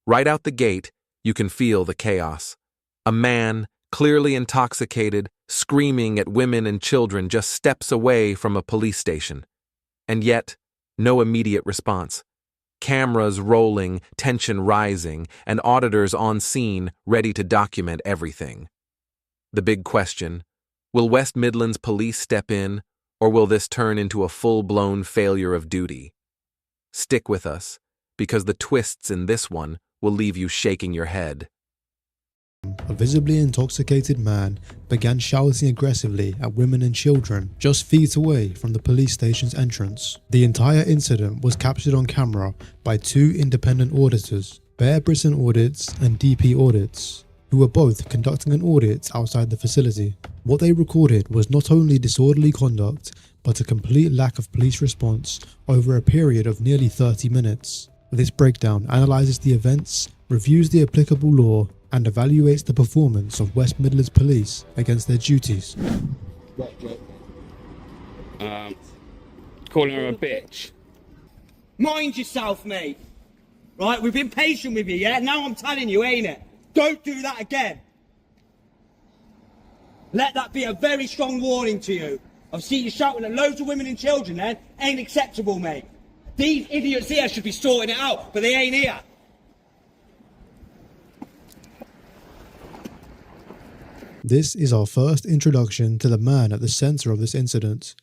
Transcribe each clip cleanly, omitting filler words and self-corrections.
Right out the gate, you can feel the chaos. A man, clearly intoxicated, screaming at women and children just steps away from a police station. And yet, no immediate response. Cameras rolling, tension rising, and auditors on scene ready to document everything. The big question, will West Midlands Police step in, or will this turn into a full-blown failure of duty? Stick with us, because the twists in this one will leave you shaking your head. A visibly intoxicated man began shouting aggressively at women and children just feet away from the police station's entrance. The entire incident was captured on camera by two independent auditors, Bear Britain Audits and DP Audits, who were both conducting an audit outside the facility. What they recorded was not only disorderly conduct, but a complete lack of police response over a period of nearly 30 minutes. This breakdown analyses the events, reviews the applicable law, and evaluates the performance of West Midlands Police against their duties. Calling her a bitch. Mind yourself, mate. Right, we've been patient with you, yeah? Now I'm telling you, ain't it? Don't do that again. Let that be a very strong warning to you. I've seen you shouting at loads of women and children then. Ain't acceptable, mate. These idiots here should be sorting it out, but they ain't here. This is our first introduction to the man at the centre of this incident.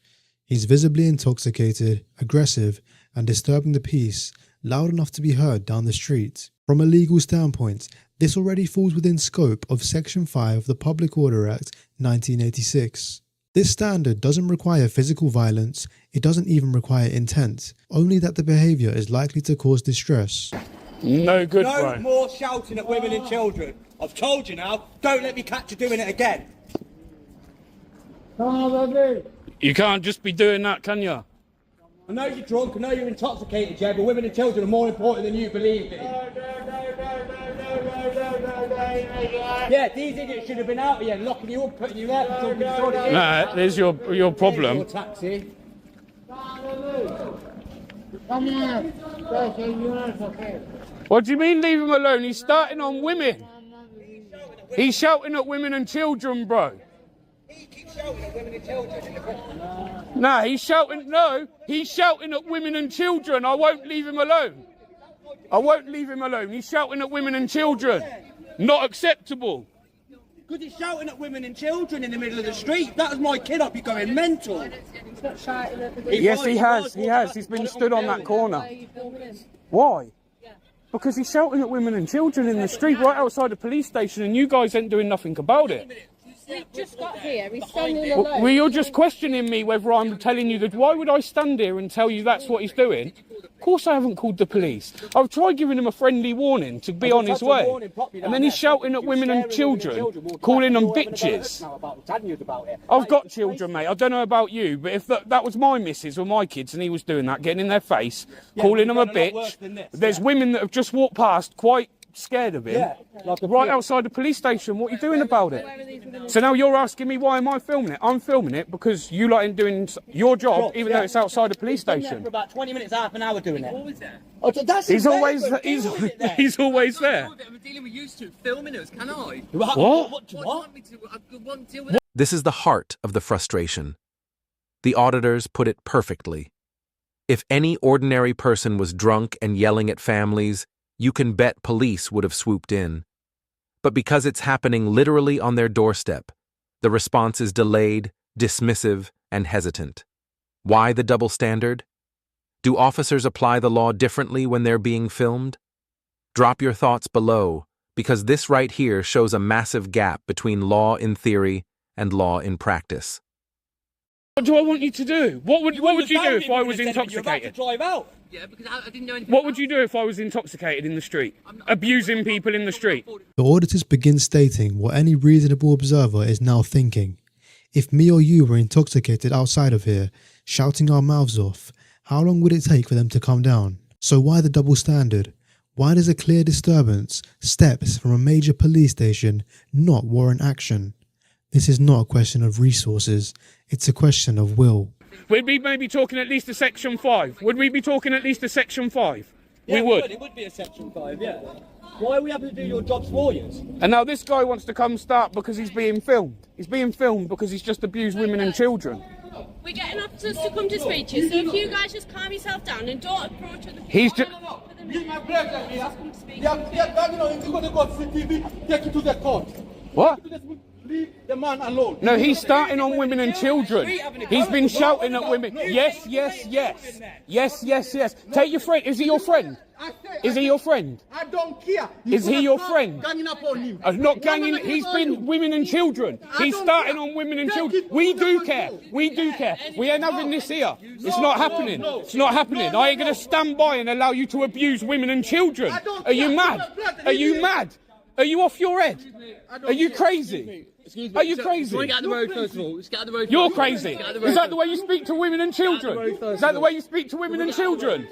He's visibly intoxicated, aggressive, and disturbing the peace, loud enough to be heard down the street. From a legal standpoint, this already falls within scope of Section 5 of the Public Order Act 1986. This standard doesn't require physical violence, it doesn't even require intent, only that the behaviour is likely to cause distress. No good, No bro. more shouting at women and children. I've told you now, don't let me catch you doing it again. You can't just be doing that, can you? I know you're drunk, I know you're intoxicated, Jay, but women and children are more important than you believe in. Yeah, these idiots should have been out here locking you up, putting you there for talking disorder. Nah, there's your problem. Your taxi. What do you mean leave him alone? He's starting on women. He's shouting at women and children, bro. He keeps shouting at women and children in the question. Nah, he's shouting at women and children. I won't leave him alone. I won't leave him alone. He's shouting at women and children. Not acceptable. Because he's shouting at women and children in the middle of the street. That was my kid, I'd be going mental. Yes, he has. He's been stood on that corner. Why? Because he's shouting at women and children in the street right outside the police station and you guys ain't doing nothing about it. We've just got here, he's standing alone. Well, you're just questioning me whether I'm telling you that. Why would I stand here and tell you that's what he's doing? Of course I haven't called the police. I've tried giving him a friendly warning to be on his way. And then he's shouting at women and children, calling them bitches. I've got children, mate. I don't know about you, but if that was my missus or my kids and he was doing that, getting in their face, calling them a bitch, there's women that have just walked past quite scared of him, right outside the police station. What are you doing about it? So now you're asking me why am I filming it? I'm filming it because you lot ain't doing your job, even though it's outside the police station. For about 20 minutes, half an hour doing it. Always there. Oh, that's He's always he's always there. I'm dealing with you two filming us, can I? What? This is the heart of the frustration. The auditors put it perfectly. If any ordinary person was drunk and yelling at families, you can bet police would have swooped in. But because it's happening literally on their doorstep, the response is delayed, dismissive, and hesitant. Why the double standard? Do officers apply the law differently when they're being filmed? Drop your thoughts below, because this right here shows a massive gap between law in theory and law in practice. What do I want you to do? What would you do if I was intoxicated? You're about to drive out. Yeah, because I didn't know anything. What would you do if I was intoxicated in the street? Abusing people in the street? The auditors begin stating what any reasonable observer is now thinking. If me or you were intoxicated outside of here, shouting our mouths off, how long would it take for them to calm down? So why the double standard? Why does a clear disturbance, steps from a major police station, not warrant action? This is not a question of resources, it's a question of will. Would we maybe talking at least a Section 5? Would we be talking at least a Section 5? We would. It would be a Section 5, yeah. Why are we having to do your jobs for you? And now this guy wants to come start because he's being filmed. He's being filmed because he's just abused women and children. We're getting officers to come to speak to you, so if you guys just calm yourself down and don't approach other people. He's just... Leave my brother here. If you're going to go to CTV, take it to the court. What? Leave the man alone. No, he's starting on women and children. He's been shouting at women. Yes, yes, yes. Yes, yes, yes. Take your friend. Is he your friend? Is he your friend? I don't care. Is he your friend? Ganging up on him. Not ganging. He's been women and children. He's starting on women and children. We do care. We do care. We ain't having this here. It's not happening. It's not happening. I ain't going to stand by and allow you to abuse women and children. Are you mad? Are you mad? Are you off your head? Are you crazy? Are you crazy? Get out the road first of all. Just get out the road. You're crazy. Is that the way you speak to women and children? Is that the way you speak to women and children?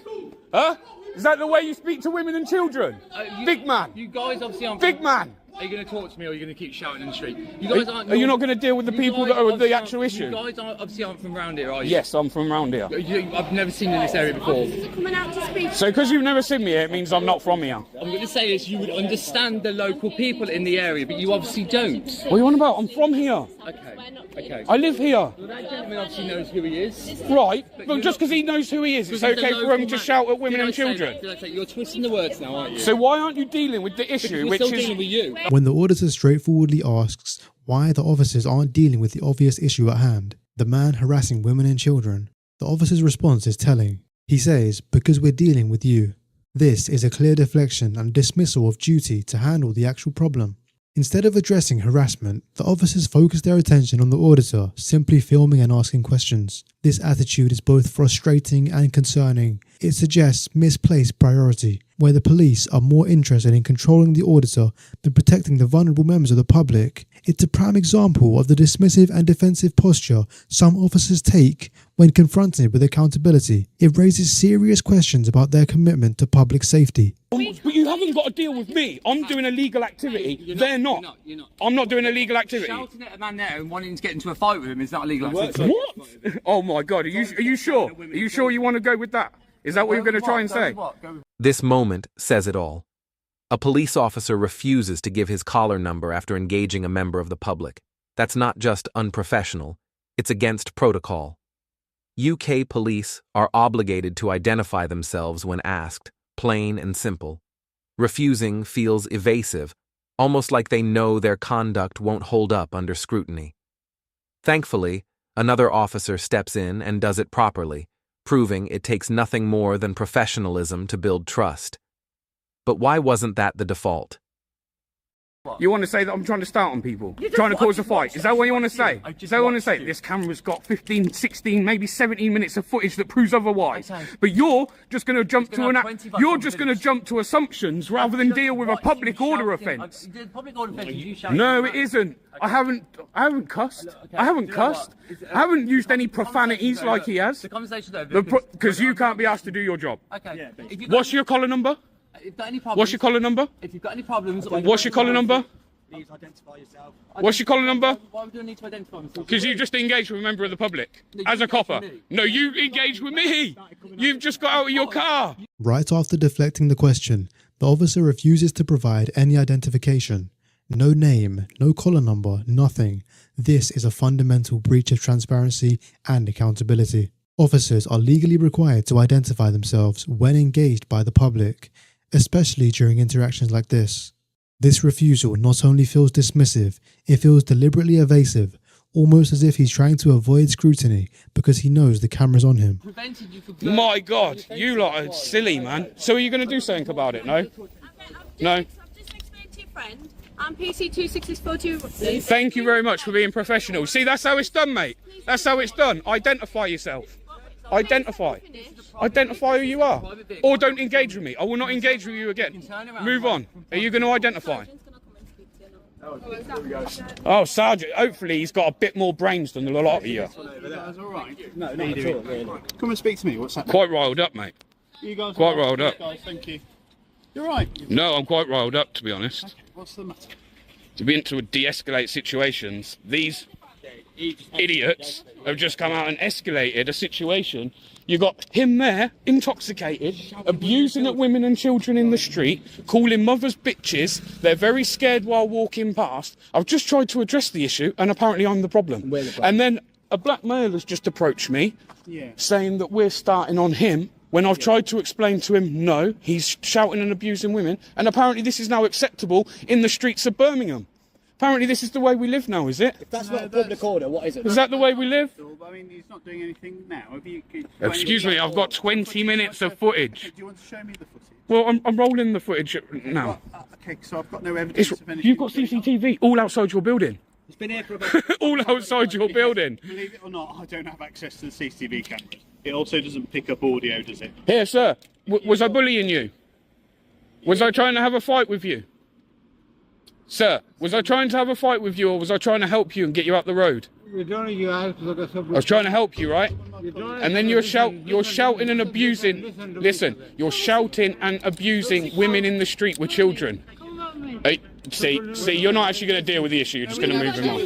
Huh? Is that the way you speak to women and children? Big man. You guys obviously aren't. Big man. Are you going to talk to me or are you going to keep shouting in the street? You guys aren't. Are you not going to deal with the people that are the actual issue? You guys obviously aren't from around here, are you? Yes, I'm from around here. I've never seen you in this area before. Coming out to speak. So because you've never seen me here, it means I'm not from here. I'm going to say this, you would understand the local people in the area, but you obviously don't. What are you on about? I'm from here. Okay. I live here. Well, that gentleman obviously knows who he is. Right, but just because he knows who he is, it's okay for him to shout at women and children. You're twisting the words now, aren't you? So why aren't you dealing with the issue, We're still dealing with you. When the auditor straightforwardly asks why the officers aren't dealing with the obvious issue at hand, the man harassing women and children, the officer's response is telling. He says, because we're dealing with you. This is a clear deflection and dismissal of duty to handle the actual problem. Instead of addressing harassment, the officers focus their attention on the auditor, simply filming and asking questions. This attitude is both frustrating and concerning. It suggests misplaced priority, where the police are more interested in controlling the auditor than protecting the vulnerable members of the public. It's a prime example of the dismissive and defensive posture some officers take when confronted with accountability. It raises serious questions about their commitment to public safety. But you haven't got to deal with me. I'm doing illegal activity. They're not. You're not. I'm not doing illegal activity. Shouting at a man there and wanting to get into a fight with him is not illegal activity. What? Oh my God, are you sure? Are you sure you want to go with that? Is that what you're going to try and say? This moment says it all. A police officer refuses to give his collar number after engaging a member of the public. That's not just unprofessional, it's against protocol. UK police are obligated to identify themselves when asked, plain and simple. Refusing feels evasive, almost like they know their conduct won't hold up under scrutiny. Thankfully, another officer steps in and does it properly, proving it takes nothing more than professionalism to build trust. But why wasn't that the default? You want to say that I'm trying to start on people? Trying to cause a fight? Is that what you want to say? Is that what you want to say? This camera's got 15, 16, maybe 17 minutes of footage that proves otherwise. But you're just going to jump to assumptions rather than deal with a public order offence. No, it isn't. I haven't cussed. I haven't cussed. I haven't used any profanities like he has. The conversation's over. Because you can't be asked to do your job. Okay. What's your collar number? If you've got any problems, What's your collar number? If you've got any problems, What's your collar number? Please identify yourself. What's your collar number? Why do I need to identify myself? Because you just engaged with a member of the public as a copper. No, you engaged with me. You've just got out of your car. Right after deflecting the question, the officer refuses to provide any identification. No name, no collar number, nothing. This is a fundamental breach of transparency and accountability. Officers are legally required to identify themselves when engaged by the public, especially during interactions like this. This refusal not only feels dismissive, it feels deliberately evasive, almost as if he's trying to avoid scrutiny because he knows the camera's on him. My God, you lot are silly, man. So are you going to do something about it, no? No? I've just explained to your friend. I'm PC26642. Thank you very much for being professional. See, that's how it's done, mate. That's how it's done. Identify yourself. Identify. Identify who you are. Or don't engage with me. I will not engage with you again. Move on. Are you going to identify? Oh, Sergeant, hopefully he's got a bit more brains than a lot of you. That's all right. No, not at all, really. Come and speak to me. What's happening? Quite riled up, mate. You guys quite riled up. Guys, thank you. You're right. No, I'm quite riled up, to be honest. What's the matter? To be able to de-escalate situations, these idiots have just come out and escalated a situation. You got him there, intoxicated, abusing at women and children in the street, calling mothers bitches. They're very scared while walking past. I've just tried to address the issue, and apparently I'm the problem. And then a black male has just approached me, saying that we're starting on him, when I've tried to explain to him, no, he's shouting and abusing women, and apparently this is now acceptable in the streets of Birmingham. Apparently this is the way we live now, is it? If that's not a public order, what is it? Is that the way we live? I mean, he's not doing anything now. Excuse me, I've got 20 minutes of footage. Do you want to show me the footage? Well, I'm rolling the footage now. Okay, so I've got no evidence of anything. You've got CCTV all outside your building. It's been here for about... All outside your building. Believe it or not, I don't have access to the CCTV cameras. It also doesn't pick up audio, does it? Here, sir. Was I bullying you? Was I trying to have a fight with you? Sir, was I trying to have a fight with you, or was I trying to help you and get you up the road? I was trying to help you, right? And then you're shouting and abusing. Listen, you're shouting and abusing women in the street with children. Hey, see, you're not actually going to deal with the issue. You're just going to move him on.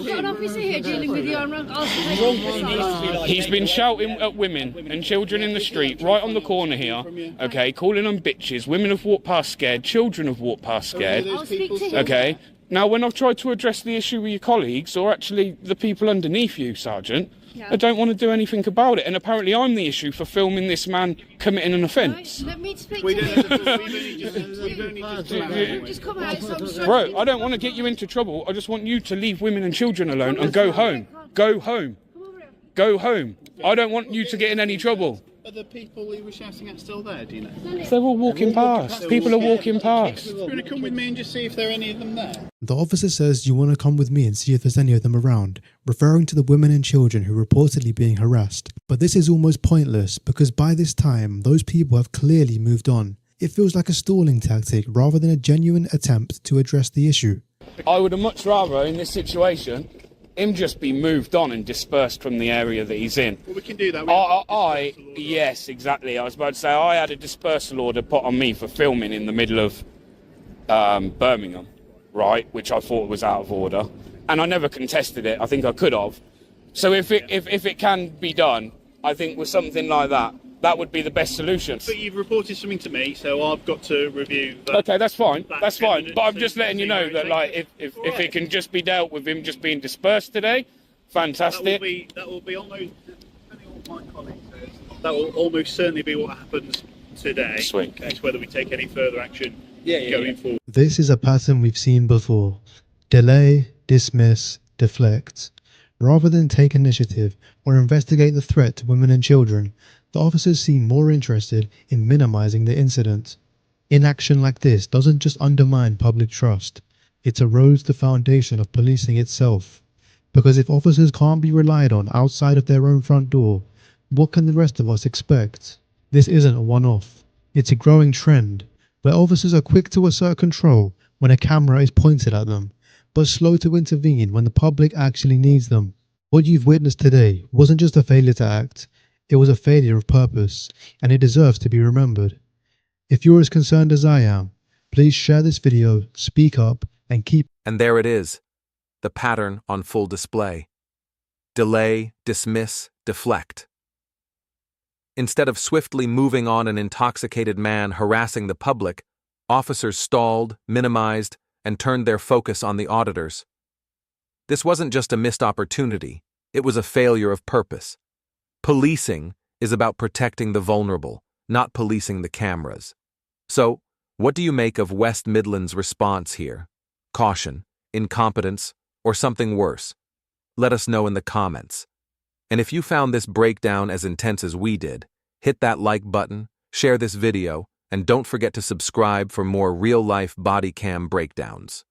He's been shouting at women and children in the street, right on the corner here. Okay, calling them bitches. Women have walked past scared. Children have walked past scared. Okay. Now, when I've tried to address the issue with your colleagues, or actually the people underneath you, Sergeant, they don't want to do anything about it. And apparently I'm the issue for filming this man committing an offence. Let me speak to him. Just come out. Bro, I don't want to get you into trouble. I just want you to leave women and children alone and go home. Go home. Go home. I don't want you to get in any trouble. Are the people he was shouting at still there, do you know? They're all walking past. People are walking past. Do you want to come with me and just see if there are any of them there? The officer says you want to come with me and see if there's any of them around, referring to the women and children who are reportedly being harassed. But this is almost pointless because by this time, those people have clearly moved on. It feels like a stalling tactic rather than a genuine attempt to address the issue. I would have much rather, in this situation, him just be moved on and dispersed from the area that he's in. Well, we can do that. Yes, exactly. I was about to say, I had a dispersal order put on me for filming in the middle of Birmingham, right, which I thought was out of order. And I never contested it. I think I could have. So if it can be done, I think with something like that, that would be the best solution. But you've reported something to me, so I've got to review that. Okay, that's fine. That's fine. But I'm just letting you know that, like, if it can just be dealt with him just being dispersed today, fantastic. That will be almost, depending on what my colleague says, that will almost certainly be what happens today. Sweet. It's whether we take any further action going forward. This is a pattern we've seen before. Delay, dismiss, deflect. Rather than take initiative or investigate the threat to women and children, the officers seem more interested in minimizing the incident. Inaction like this doesn't just undermine public trust, it erodes the foundation of policing itself. Because if officers can't be relied on outside of their own front door, what can the rest of us expect? This isn't a one-off. It's a growing trend, where officers are quick to assert control when a camera is pointed at them, but slow to intervene when the public actually needs them. What you've witnessed today wasn't just a failure to act, it was a failure of purpose, and it deserves to be remembered. If you're as concerned as I am, please share this video, speak up, and keep... And there it is, the pattern on full display. Delay, dismiss, deflect. Instead of swiftly moving on an intoxicated man harassing the public, officers stalled, minimized, and turned their focus on the auditors. This wasn't just a missed opportunity, it was a failure of purpose. Policing is about protecting the vulnerable, not policing the cameras. So, what do you make of West Midlands' response here? Caution, incompetence, or something worse? Let us know in the comments. And if you found this breakdown as intense as we did, hit that like button, share this video, and don't forget to subscribe for more real-life body cam breakdowns.